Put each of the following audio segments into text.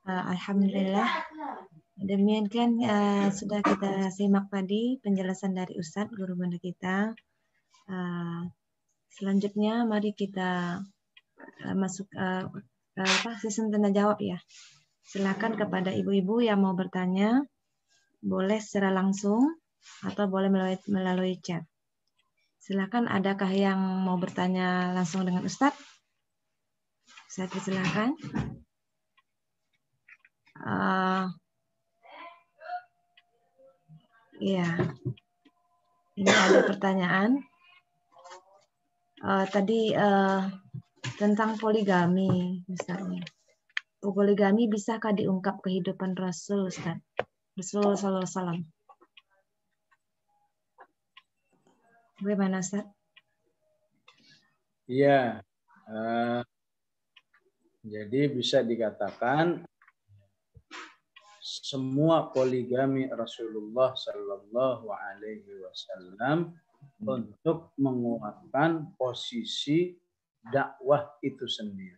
Alhamdulillah. Demikian sudah kita simak tadi penjelasan dari Ustadz guru bunda kita. Selanjutnya mari kita masuk sesi tanya jawab ya. Silakan kepada ibu-ibu yang mau bertanya, boleh secara langsung atau boleh melalui chat. Silakan, adakah yang mau bertanya langsung dengan Ustadz? Saya persilakan. Iya, ini ada pertanyaan. Tadi tentang poligami misalnya. Poligami bisakah diungkap kehidupan Rasul, Ustaz? Rasul sallallahu alaihi wasallam. Bagaimana, Ustaz? Iya. Jadi bisa dikatakan semua poligami Rasulullah Sallallahu Alaihi Wasallam untuk menguatkan posisi dakwah itu sendiri.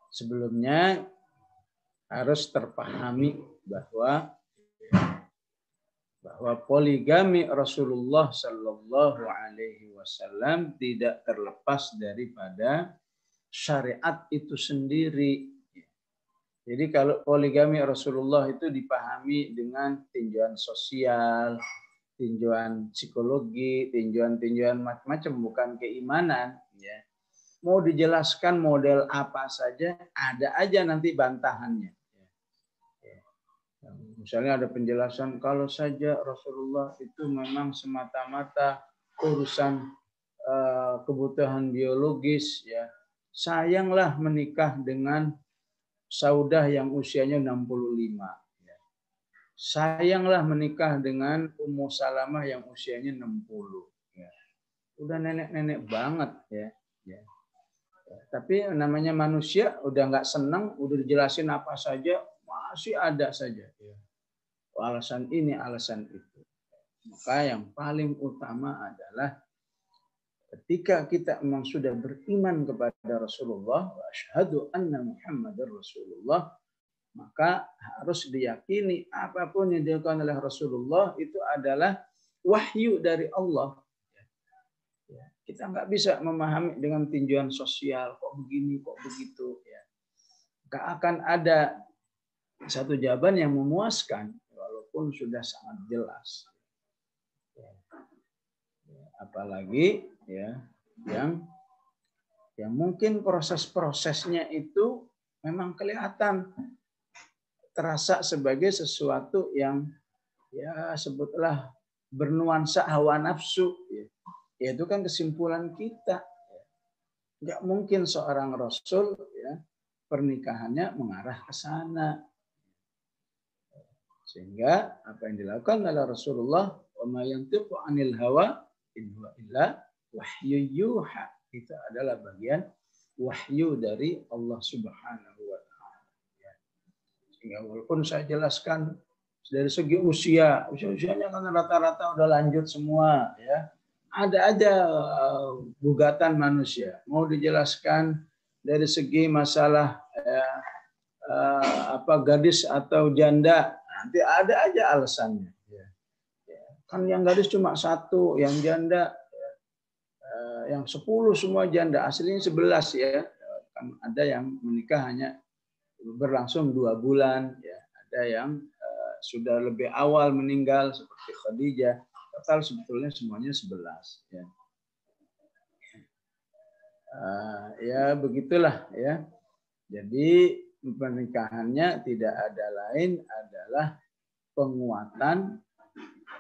Sebelumnya harus terpahami bahwa poligami Rasulullah Sallallahu Alaihi Wasallam tidak terlepas daripada syariat itu sendiri. Jadi kalau poligami Rasulullah itu dipahami dengan tinjauan sosial, tinjauan psikologi, tinjauan macam-macam, bukan keimanan. Ya. Mau dijelaskan model apa saja, ada aja nanti bantahannya. Misalnya ada penjelasan kalau saja Rasulullah itu memang semata-mata urusan kebutuhan biologis, ya sayanglah menikah dengan Saudah yang usianya 65. Ya. Sayanglah menikah dengan Ummu Salamah yang usianya 60. Ya. Udah nenek-nenek banget ya. Ya. Tapi namanya manusia udah nggak senang, udah dijelasin apa saja masih ada saja. Ya. Alasan ini, alasan itu. Maka yang paling utama adalah ketika kita memang sudah beriman kepada Rasulullah, wa asyhadu anna Muhammadar Rasulullah, maka harus diyakini apapun yang dilakukan oleh Rasulullah itu adalah wahyu dari Allah. Kita nggak bisa memahami dengan tinjauan sosial, kok begini, kok begitu. Nggak akan ada satu jawaban yang memuaskan, walaupun sudah sangat jelas. Apalagi ya yang mungkin proses-prosesnya itu memang kelihatan terasa sebagai sesuatu yang ya sebutlah bernuansa hawa nafsu, ya itu kan kesimpulan kita. Nggak mungkin seorang rasul ya pernikahannya mengarah ke sana, sehingga apa yang dilakukan oleh Rasulullah, wa ma yantiqu 'anil hawa in huwa illa wahyu yuha, itu adalah bagian wahyu dari Allah Subhanahu wa taala. Sehingga walaupun saya jelaskan dari segi usianya kan rata-rata udah lanjut semua ya. Ada aja gugatan manusia. Mau dijelaskan dari segi masalah gadis atau janda, nanti ada aja alasannya. Kan yang gadis cuma satu, yang janda yang 10 semua janda, aslinya 11 ya. Kan ada yang menikah hanya berlangsung 2 bulan, ya. Ada yang sudah lebih awal meninggal seperti Khadijah. Total sebetulnya semuanya 11 ya. Ya begitulah ya. Jadi pernikahannya tidak ada lain adalah penguatan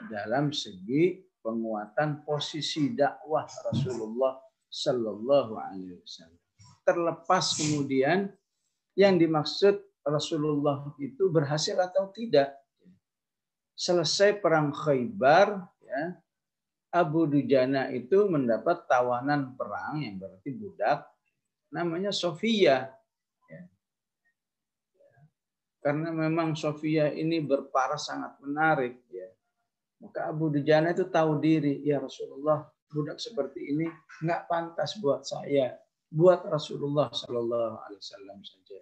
dalam segi penguatan posisi dakwah Rasulullah Sallallahu Alaihi Wasallam. Terlepas kemudian yang dimaksud Rasulullah itu berhasil atau tidak. Selesai perang Khaybar, ya, Abu Dujana itu mendapat tawanan perang yang berarti budak, namanya Sofia. Ya. Karena memang Sofia ini berparas sangat menarik, ya. Maka Abu Dujana itu tahu diri, ya Rasulullah, budak seperti ini nggak pantas buat saya. buat Rasulullah Sallallahu Alaihi Wasallam saja.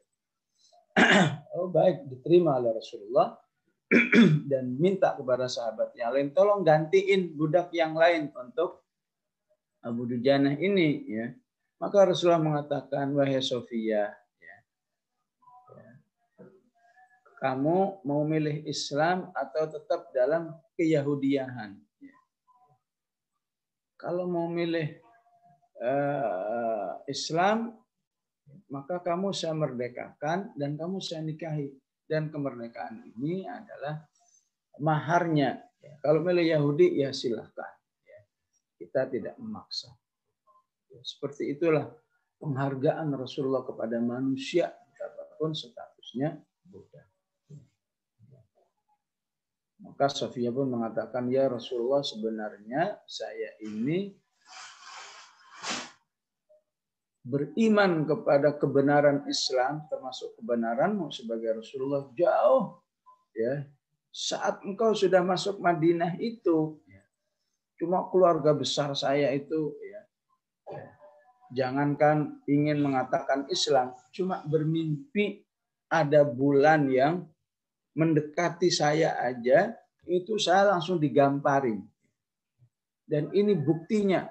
Oh baik, diterima oleh Rasulullah dan minta kepada sahabat yang lain, tolong gantiin budak yang lain untuk Abu Dujanah ini, ya. Maka Rasulullah mengatakan, wahai Sofia, ya, kamu mau milih Islam atau tetap dalam keyahudiahan? Ya. Kalau mau milih Islam, maka kamu saya merdekakan dan kamu saya nikahi. Dan kemerdekaan ini adalah maharnya. Ya, kalau milih Yahudi, ya silahkan. Ya, kita tidak memaksa. Ya, seperti itulah penghargaan Rasulullah kepada manusia, betapapun statusnya Buddha. Maka Sofia pun mengatakan, ya Rasulullah, sebenarnya saya ini beriman kepada kebenaran Islam, termasuk kebenaranmu sebagai Rasulullah, jauh ya saat engkau sudah masuk Madinah itu, ya, cuma keluarga besar saya itu, ya, jangankan ingin mengatakan Islam, cuma bermimpi ada bulan yang mendekati saya aja, itu saya langsung digamparin. Dan ini buktinya.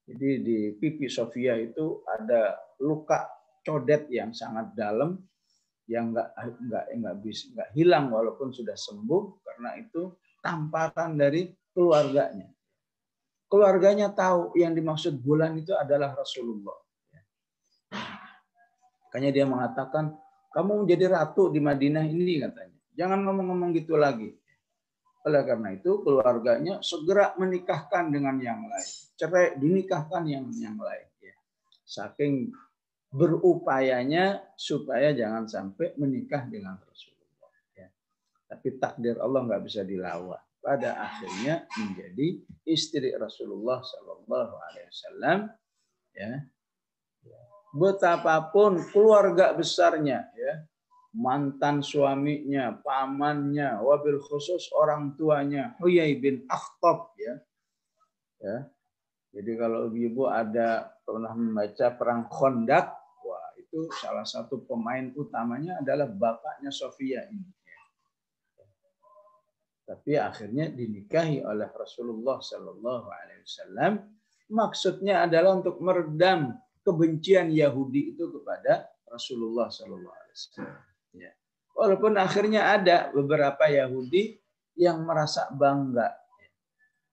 Jadi di pipi Sofia itu ada luka codet yang sangat dalam, yang nggak hilang walaupun sudah sembuh, karena itu tamparan dari keluarganya. Keluarganya tahu yang dimaksud bulan itu adalah Rasulullah. Makanya dia mengatakan, kamu menjadi ratu di Madinah ini, katanya. Jangan ngomong-ngomong gitu lagi. Oleh karena itu keluarganya segera menikahkan dengan yang lain. Cerai dinikahkan yang lain. Saking berupayanya supaya jangan sampai menikah dengan Rasulullah. Tapi takdir Allah nggak bisa dilawan. Pada akhirnya menjadi istri Rasulullah Sallallahu Alaihi Wasallam. Betapapun keluarga besarnya, ya, mantan suaminya, pamannya, wabil khusus orang tuanya, Huyai bin Akhtab, ya. Jadi kalau ibu ada pernah membaca perang Khandaq, wah itu salah satu pemain utamanya adalah bapaknya Sofia ini. Tapi akhirnya dinikahi oleh Rasulullah Sallallahu Alaihi Wasallam. Maksudnya adalah untuk meredam kebencian Yahudi itu kepada Rasulullah Sallallahu Alaihi Wasallam. Ya. Walaupun akhirnya ada beberapa Yahudi yang merasa bangga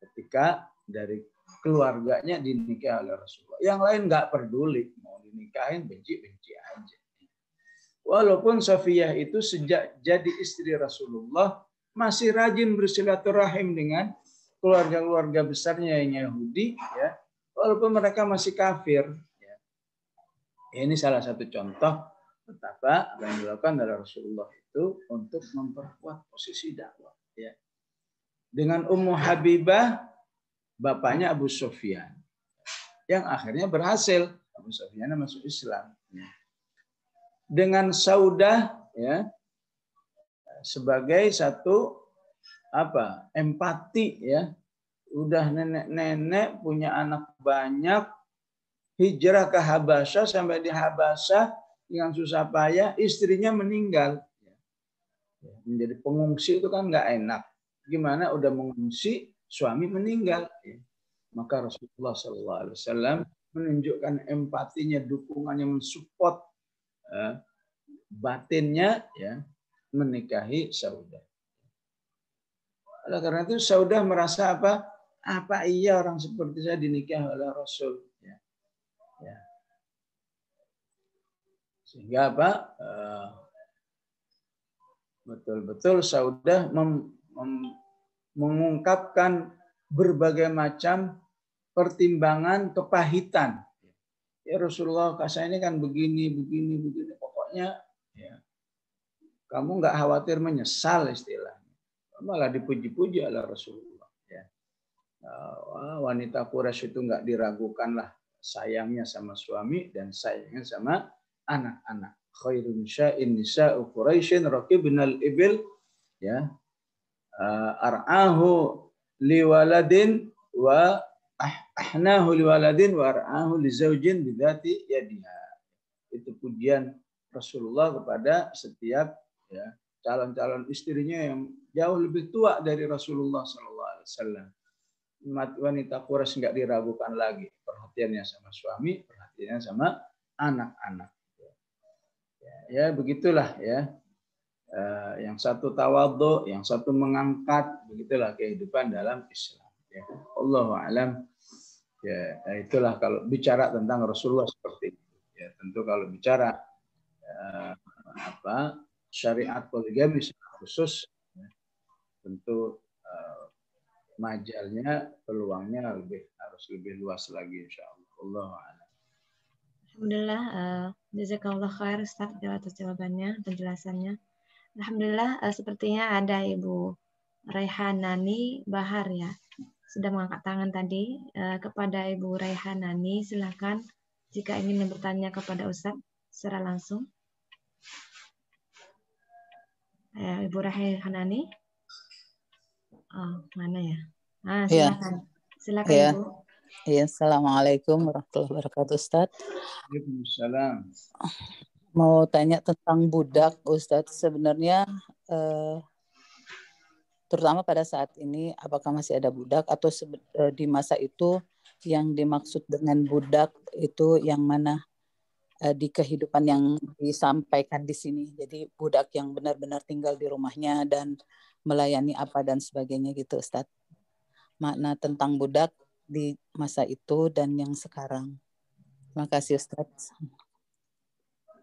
ketika dari keluarganya dinikahi oleh Rasulullah. Yang lain nggak peduli, mau dinikahin benci-benci aja. Walaupun Safiyah itu sejak jadi istri Rasulullah masih rajin bersilaturahim dengan keluarga-keluarga besarnya yang Yahudi, ya, walaupun mereka masih kafir. Ini salah satu contoh betapa apa yang dilakukan oleh Rasulullah itu untuk memperkuat posisi dakwah. Ya. Dengan Ummu Habibah, bapaknya Abu Sufyan, yang akhirnya berhasil Abu Sufyan masuk Islam. Ya. Dengan Saudah, ya, sebagai satu empati, ya, udah nenek-nenek punya anak banyak, hijrah ke Habasyah, sampai di Habasyah dengan susah payah istrinya meninggal. Menjadi pengungsi itu kan nggak enak. Gimana udah mengungsi suami meninggal. Maka Rasulullah SAW menunjukkan empatinya, dukungannya, mensupport batinnya, ya, menikahi Saudah. Oleh karena itu Saudah merasa apa? Apa iya orang seperti saya dinikahi oleh Rasul? Ya. Sehingga apa? Betul-betul Saudah mengungkapkan berbagai macam pertimbangan kepahitan. Ya Rasulullah, saya ini kan begini. Pokoknya, ya, kamu nggak khawatir menyesal istilahnya. Malah dipuji-puji oleh Rasulullah. Ya. Wanita Quraisy itu nggak diragukan lah. Sayangnya sama suami dan sayangnya sama anak-anak. Khairun sya'in nisa'u Quraisyin raqibnal ibil, ya, ar'ahu liwaladin wa ahnahu liwaladin wa ar'ahu lizaujin bidzati yadiha. Itu pujian Rasulullah kepada setiap ya calon-calon istrinya yang jauh lebih tua dari Rasulullah SAW. Wanita Quraisy nggak diragukan lagi perhatiannya sama suami, perhatiannya sama anak-anak. Ya begitulah ya. Yang satu tawadhu, yang satu mengangkat, begitulah kehidupan dalam Islam. Ya. Allahu a'lam. Ya, itulah kalau bicara tentang Rasulullah seperti itu. Ya, tentu kalau bicara syariat poligami khusus, ya, tentu majalnya, peluangnya harus lebih luas lagi, insyaallah. Allahu a'lam. Alhamdulillah, jazakallah khair Ustaz atas jawabannya, penjelasannya. Alhamdulillah, sepertinya ada Ibu Raihanani Bahar ya, sudah mengangkat tangan tadi. Kepada Ibu Raihanani, silakan jika ingin bertanya kepada Ustaz secara langsung. Ibu Raihanani, mana ya? Silakan, silakan ya. Ibu. Ya, assalamualaikum warahmatullahi wabarakatuh, Ustaz. Waalaikumsalam. Mau tanya tentang budak, Ustaz. Sebenarnya terutama pada saat ini, apakah masih ada budak atau di masa itu yang dimaksud dengan budak itu yang mana di kehidupan yang disampaikan di sini? Jadi budak yang benar-benar tinggal di rumahnya dan melayani apa dan sebagainya gitu, Ustaz. Makna tentang budak di masa itu dan yang sekarang. Terima kasih, Ustaz.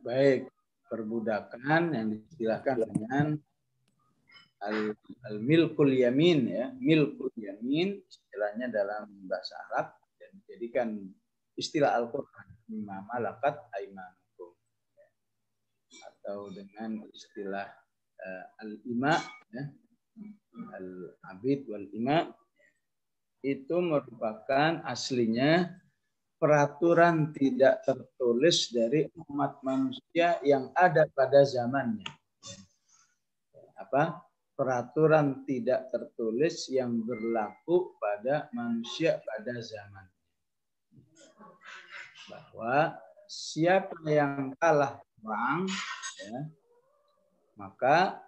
Baik, perbudakan yang diistilahkan dengan al-milkul yamin ya, milkul yamin istilahnya dalam bahasa Arab dan dijadikan istilah Al-Qur'an, mimma malakat aymanukum, atau dengan istilah al-ima ya, al-abid wal ima, itu merupakan aslinya peraturan tidak tertulis dari umat manusia yang ada pada zamannya. Peraturan tidak tertulis yang berlaku pada manusia pada zaman. Bahwa siapa yang kalah perang, ya, maka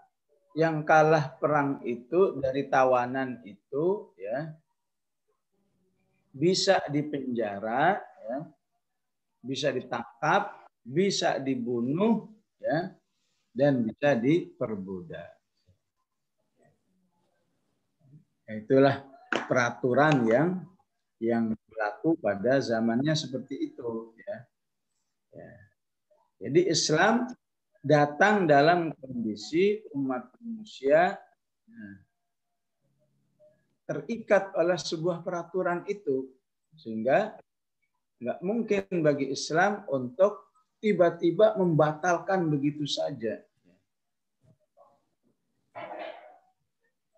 yang kalah perang itu dari tawanan itu ya bisa dipenjara, ya, bisa ditangkap, bisa dibunuh, ya, dan bisa diperbudak. Itulah peraturan yang berlaku pada zamannya seperti itu, ya. Jadi Islam datang dalam kondisi umat manusia terikat oleh sebuah peraturan itu, sehingga nggak mungkin bagi Islam untuk tiba-tiba membatalkan begitu saja.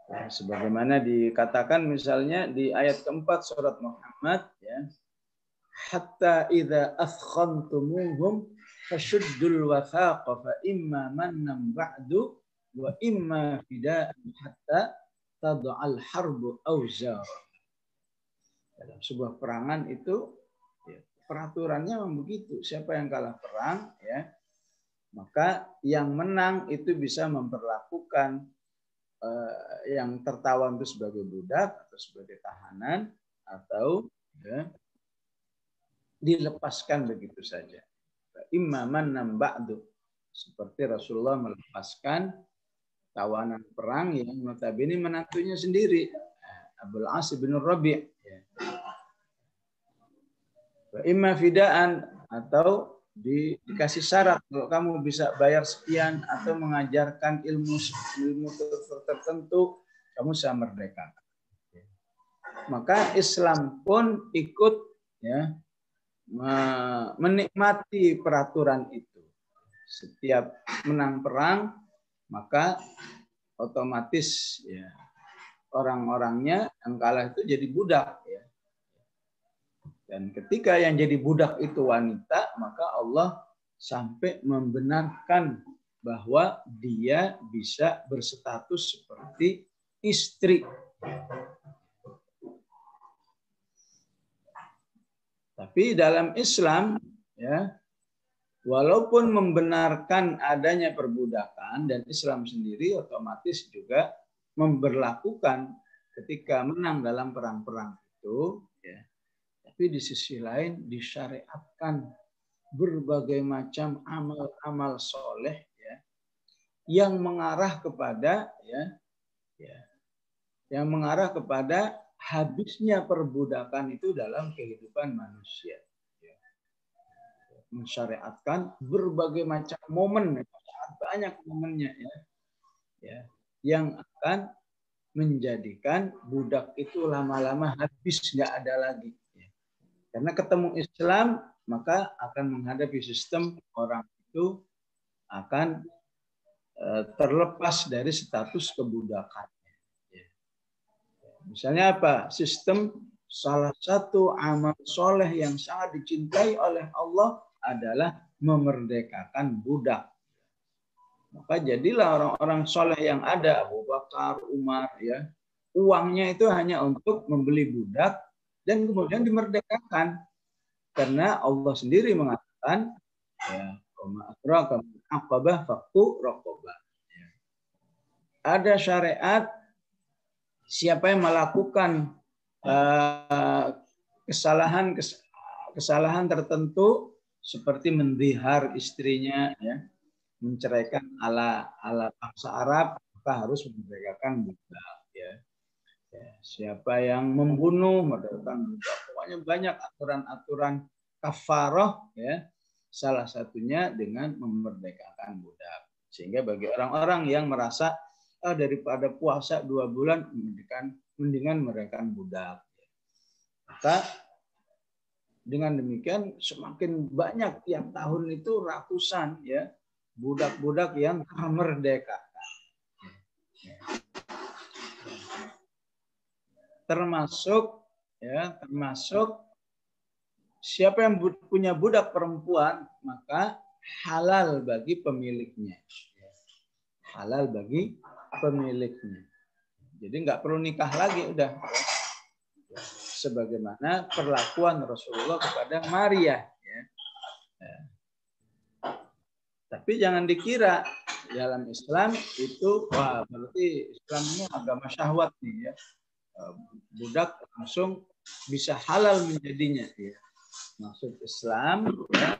Sebagaimana dikatakan misalnya di ayat keempat surat Muhammad, ya, hatta idza athkhantumuhum fashuddul wathaqa fa imma mannan ba'du wa imma fida'an hatta tad'al harbu awzar. Dalam sebuah perangan itu ya, peraturannya memang begitu. Siapa yang kalah perang, ya, maka yang menang itu bisa memperlakukan yang tertawan itu sebagai budak atau sebagai tahanan atau ya, dilepaskan begitu saja. Imaman namba'du, seperti Rasulullah melepaskan tawanan perang yang notabene menantunya sendiri, Abul As bin Rabi'. Imma fidaan, atau dikasih syarat kalau kamu bisa bayar sekian atau mengajarkan ilmu tertentu, kamu bisa merdeka. Maka Islam pun ikut ya menikmati peraturan itu. Setiap menang perang, maka otomatis ya orang-orangnya yang kalah itu jadi budak, ya. Dan ketika yang jadi budak itu wanita, maka Allah sampai membenarkan bahwa dia bisa berstatus seperti istri. Tapi dalam Islam, ya, walaupun membenarkan adanya perbudakan, dan Islam sendiri otomatis juga memberlakukan ketika menang dalam perang-perang itu, ya, tapi di sisi lain disyariatkan berbagai macam amal-amal soleh, ya, yang mengarah kepada, yang mengarah kepada habisnya perbudakan itu dalam kehidupan manusia. Mensyariatkan berbagai macam momen, sangat banyak momennya, yang akan menjadikan budak itu lama-lama habis, nggak ada lagi. Karena ketemu Islam, maka akan menghadapi sistem orang itu akan terlepas dari status kebudakan. Misalnya apa? Sistem salah satu amal soleh yang sangat dicintai oleh Allah adalah memerdekakan budak. Maka jadilah orang-orang soleh yang ada, Abu Bakar, Umar, ya, uangnya itu hanya untuk membeli budak dan kemudian dimerdekakan. Karena Allah sendiri mengatakan, ya, ada syariat. Siapa yang melakukan kesalahan tertentu seperti mendihar istrinya, ya, menceraikan ala bangsa Arab, maka harus memerdekakan budak. Ya. Siapa yang membunuh, merdekakan budak. Pokoknya banyak aturan-aturan kafaroh, ya. Salah satunya dengan memerdekakan budak. Sehingga bagi orang-orang yang merasa daripada puasa 2 bulan, mendingan merekakan budak. Maka dengan demikian semakin banyak tiap tahun itu ratusan, ya, budak-budak yang termerdekakan. Termasuk siapa yang punya budak perempuan, maka halal bagi pemiliknya. Halal bagi pemiliknya. Jadi nggak perlu nikah lagi, udah. Sebagaimana perlakuan Rasulullah kepada Maria. Ya. Tapi jangan dikira dalam Islam itu, wah, berarti Islamnya agama syahwat nih, ya. Budak langsung bisa halal menjadinya. Ya. Maksud Islam, ya,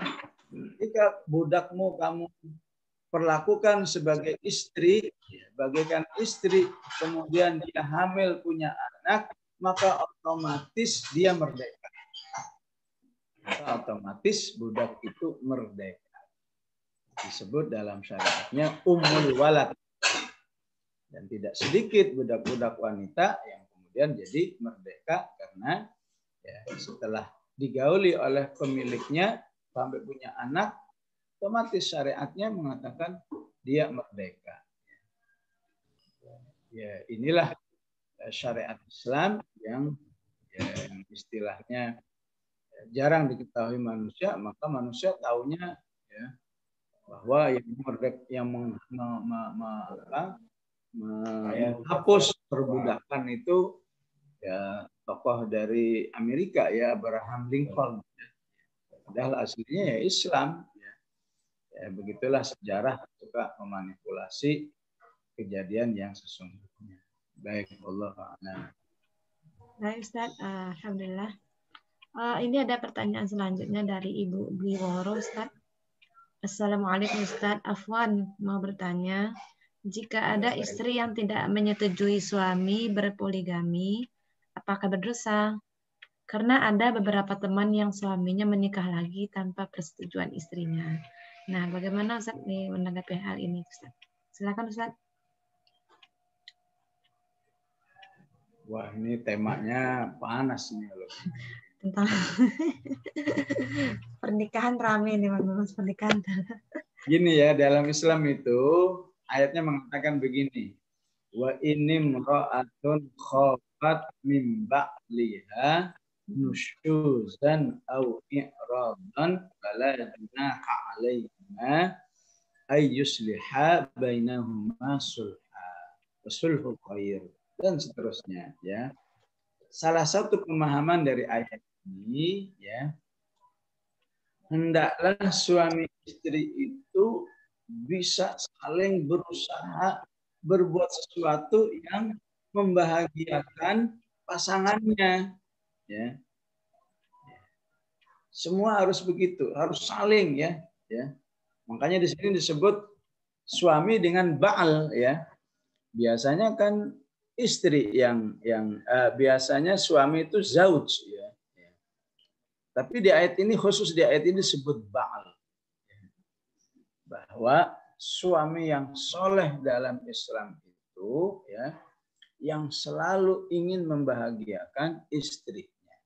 jika budakmu kamu perlakukan sebagai istri, bagaikan istri, kemudian dia hamil punya anak, maka otomatis dia merdeka. Otomatis budak itu merdeka. Disebut dalam syariatnya ummul walad. Dan tidak sedikit budak-budak wanita yang kemudian jadi merdeka karena, ya, setelah digauli oleh pemiliknya sampai punya anak, otomatis syariatnya mengatakan dia merdeka. Ya, inilah syariat Islam yang, ya, istilahnya jarang diketahui manusia, maka manusia taunya, ya, bahwa yang menghapus perbudakan itu, ya, tokoh dari Amerika, ya, Abraham Lincoln. Padahal aslinya ya Islam. Ya, begitulah sejarah suka memanipulasi kejadian yang sesungguhnya. Baik, Allah a'lam. Baik, Ustaz. Alhamdulillah. Ini ada pertanyaan selanjutnya dari Ibu Biworo, Ustaz. Assalamualaikum, Ustaz. Afwan mau bertanya, jika ada istri yang tidak menyetujui suami berpoligami, apakah berdosa? Karena ada beberapa teman yang suaminya menikah lagi tanpa persetujuan istrinya. Nah, bagaimana Ustaz menanggapi hal ini, Ustaz? Silakan, Ustaz. Wah, ini temanya panas nih loh. Tentang pernikahan rame nih, Mas, pernikahan. Gini, ya, dalam Islam itu ayatnya mengatakan begini. Wa inni mra'atun khafat min ba'liha nusyuzan aw i'radan fala junaha 'alaihima ay yusliha bainahuma sulha wa sulhu khair, dan seterusnya, ya. Salah satu pemahaman dari ayat ini, ya, hendaklah suami istri itu bisa saling berusaha berbuat sesuatu yang membahagiakan pasangannya, ya. Semua harus begitu, harus saling, ya. Makanya di sini disebut suami dengan ba'al, ya. Biasanya kan istri yang biasanya suami itu zauj, ya. Tapi di ayat ini, khusus di ayat ini disebut ba'al. Bahwa suami yang soleh dalam Islam itu, ya, yang selalu ingin membahagiakan istrinya.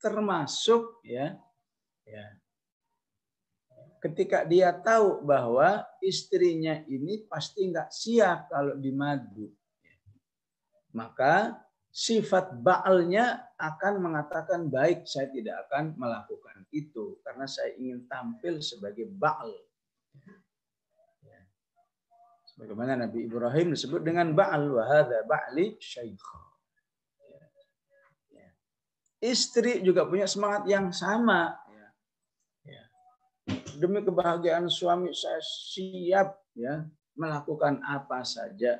Termasuk, ya, ketika dia tahu bahwa istrinya ini pasti nggak siap kalau dimadu, maka sifat ba'alnya akan mengatakan, baik, saya tidak akan melakukan itu karena saya ingin tampil sebagai ba'al. Sebagaimana Nabi Ibrahim disebut dengan ba'al, wa hadza ba'li syaikha. Istri juga punya semangat yang sama. Demi kebahagiaan suami saya siap, ya, melakukan apa saja,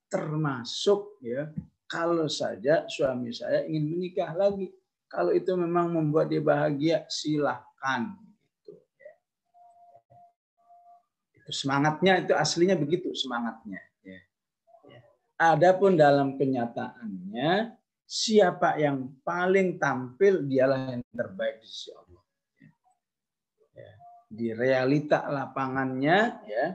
termasuk, ya, kalau saja suami saya ingin menikah lagi. Kalau itu memang membuat dia bahagia, silahkan. Gitu, ya. Itu semangatnya, itu aslinya begitu semangatnya. Ya. Adapun dalam kenyataannya, siapa yang paling tampil, dialah yang terbaik di sisi Allah. Ya. Di realita lapangannya, ya,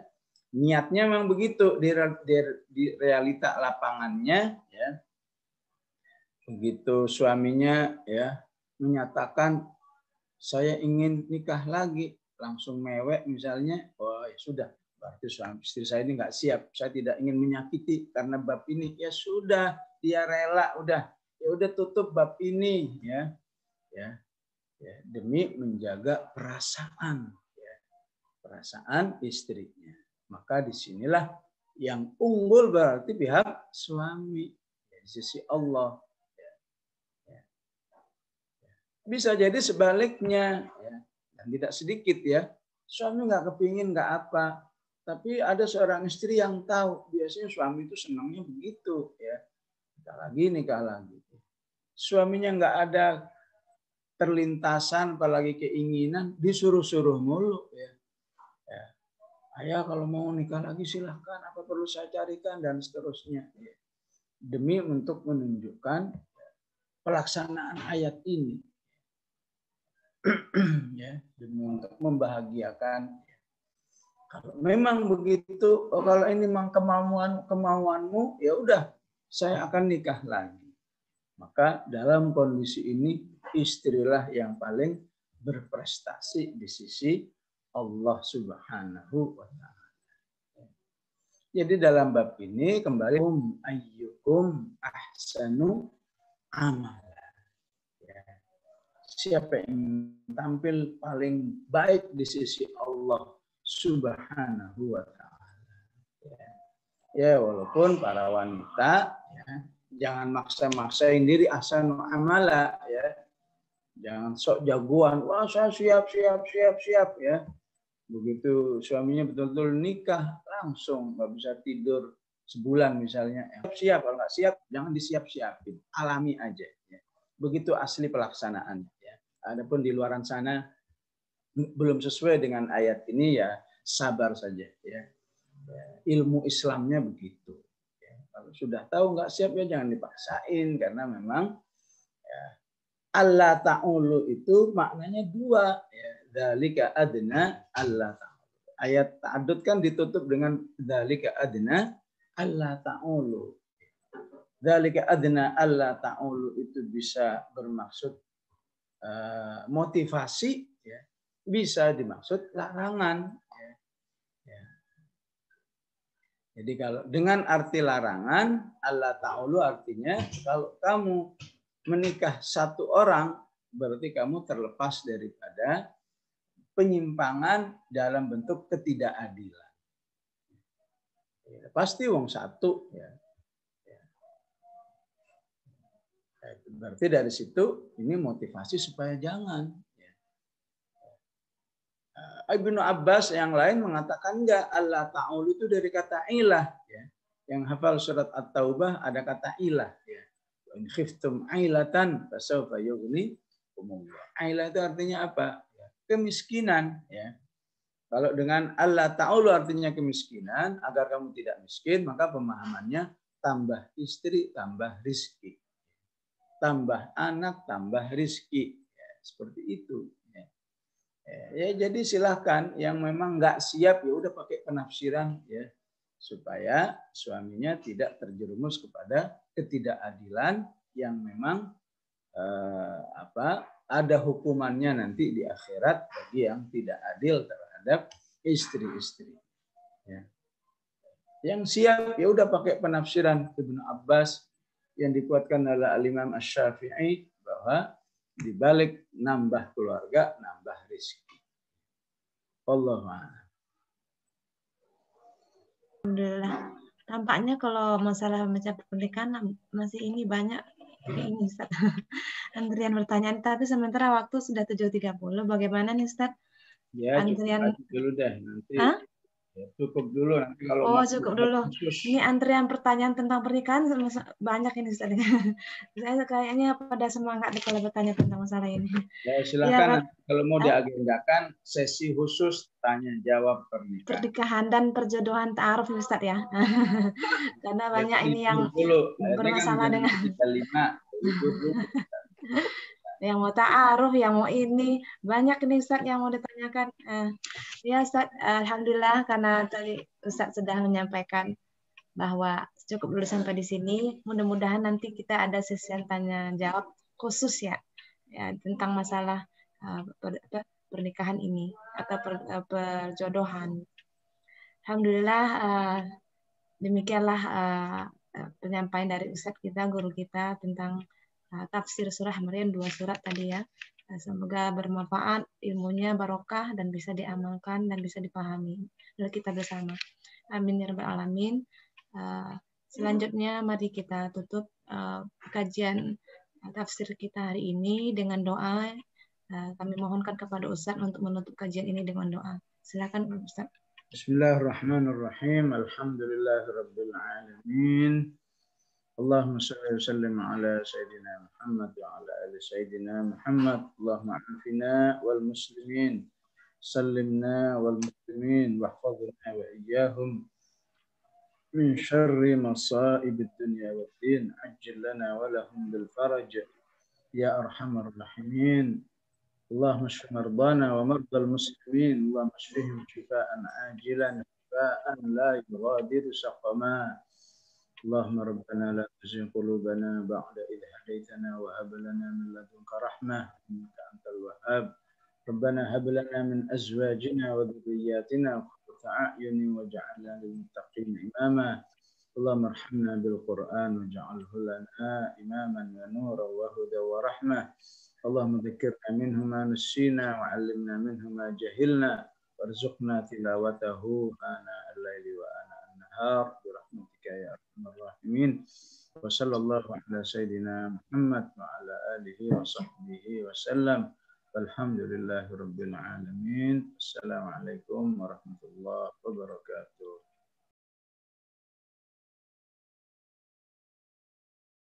niatnya memang begitu. Di realita lapangannya, ya, begitu suaminya, ya, menyatakan saya ingin nikah lagi, langsung mewek misalnya, oh ya sudah, berarti suami istri saya ini nggak siap, saya tidak ingin menyakiti karena bab ini, ya sudah, dia rela, ya udah tutup bab ini, ya demi menjaga perasaan, ya, perasaan istrinya. Maka disinilah yang unggul berarti pihak suami, ya, di sisi Allah. Bisa jadi sebaliknya, ya, dan tidak sedikit, ya, suami nggak kepingin, nggak apa, tapi ada seorang istri yang tahu, biasanya suami itu senangnya begitu, ya, nikah lagi, suaminya nggak ada terlintasan apalagi keinginan, disuruh-suruh mulu, ya. Ayah kalau mau nikah lagi silahkan, apa perlu saya carikan, dan seterusnya, ya. Demi untuk menunjukkan pelaksanaan ayat ini. Ya, demi untuk membahagiakan. Kalau memang begitu, kalau ini memang kemauanmu, ya udah, saya akan nikah lagi. Maka dalam kondisi ini, istrilah yang paling berprestasi di sisi Allah Subhanahu wa Ta'ala. Jadi dalam bab ini kembali, ayyukum ahsanu amal. Siapa yang tampil paling baik di sisi Allah Subhanahu wa Ta'ala. Ya, walaupun para wanita, ya, jangan maksa-maksain diri ahsanu amala, ya. Jangan sok jagoan, wah saya siap, ya. Begitu suaminya betul-betul nikah, langsung nggak bisa tidur sebulan misalnya. Siap, kalau nggak siap, jangan disiap-siapin, alami aja. Ya. Begitu asli pelaksanaannya. Adapun di luaran sana belum sesuai dengan ayat ini, ya sabar saja, ya. Ilmu Islamnya begitu. Ya. Kalau sudah tahu nggak siap, ya jangan dipaksain, karena memang, ya, Allah ta'ulu itu maknanya dua, ya. Dzalika adna Allah ta'ulu. Ayat ta'adud kan ditutup dengan dzalika adna Allah ta'ulu. Dzalika adna Allah ta'ulu itu bisa bermaksud motivasi, ya, bisa dimaksud larangan, ya. Ya. Jadi kalau dengan arti larangan, Allah ta'ala artinya kalau kamu menikah satu orang, berarti kamu terlepas daripada penyimpangan dalam bentuk ketidakadilan. Ya, pasti wong satu, ya. Berarti dari situ ini motivasi supaya jangan. Ibnu Abbas yang lain mengatakan enggak, Allah ta'ulu itu dari kata ilah. Ya. Yang hafal surat At-Taubah ada kata ilah. Ya. In khiftum ailatan fasawfa yughnikumullah. Ailah itu artinya apa? Ya. Kemiskinan. Ya. Kalau dengan Allah ta'ulu artinya kemiskinan, agar kamu tidak miskin, maka pemahamannya tambah istri, tambah rizki. Tambah anak, tambah rizki. Ya, seperti itu. Ya, jadi silahkan yang memang nggak siap ya udah pakai penafsiran ya supaya suaminya tidak terjerumus kepada ketidakadilan yang memang ada hukumannya nanti di akhirat bagi yang tidak adil terhadap istri-istri. Ya. Yang siap ya udah pakai penafsiran Ibnu Abbas yang dikuatkan oleh Al-Imam Asy-Syafi'i bahwa di balik nambah keluarga, nambah rezeki. Alhamdulillah. Alhamdulillah. Tampaknya kalau masalah macam pernikahan masih ini banyak ini Ustaz. Antrian pertanyaan, tapi sementara waktu sudah 7.30. Bagaimana nih Ustaz? Ya, Antrian dulu deh nanti. Hah? Ya, cukup dulu nanti kalau mau cukup dulu. Ini antrian pertanyaan tentang pernikahan banyak ini Ustaz. Saya kayaknya pada semangat kalau bertanya tentang masalah ini. Ya, silakan ya, kalau mau diagendakan sesi khusus tanya jawab pernikahan dan perjodohan ta'aruf Ustaz ya. Karena banyak ini yang bermasalah dengan yang mau ta'aruf, yang mau ini, banyak nih Ustaz yang mau ditanyakan. Ya Ustaz, alhamdulillah karena tadi Ustaz sudah menyampaikan bahwa cukup dulu sampai di sini. Mudah-mudahan nanti kita ada sesi tanya jawab khusus ya tentang masalah pernikahan ini atau perjodohan. Alhamdulillah demikianlah penyampaian dari Ustaz kita, guru kita tentang tafsir surah Maryam 2 surat tadi ya. Semoga bermanfaat, ilmunya barokah dan bisa diamalkan dan bisa dipahami oleh kita bersama. Amin ya rabbal alamin. Selanjutnya mari kita tutup kajian tafsir kita hari ini dengan doa. Kami mohonkan kepada Ustaz untuk menutup kajian ini dengan doa. Silakan Ustaz. Bismillahirrahmanirrahim. Alhamdulillahirabbil alamin. Allahumma shalli wa sallim ala sayyidina Muhammad wa ala ali sayyidina Muhammad. Allahumma afina wal muslimin. Sallimna wal muslimin wahfazna wa iyyahum min syarri masaibid dunya wad din. Ajjil lana wa lahum bil faraj ya arhamar rahimin. اللهم اشف مرضانا ومرضى المسلمين اللهم اشفهم شفاء عاجلا شفاء لا يغادر سقما اللهم ربنا لا تزغ قلوبنا بعد إذ هديتنا وهب لنا من لدنك رحمة إنك أنت الوهاب ربنا هب لنا من أزواجنا وذرياتنا قرة أعين واجعلنا للمتقين إماما اللهم ارحمنا بالقرآن واجعله لنا إماما ونورا وهدى ورحمة اللهم ذكرنا منه ما نسينا وعلمنا منه ما جهلنا وارزقنا تلاوته آناء الليل وآناء النهار برحمتك يا أرحم الراحمين وصلى الله على سيدنا محمد وعلى آله وصحبه وسلم والحمد لله رب العالمين السلام عليكم ورحمة الله وبركاته.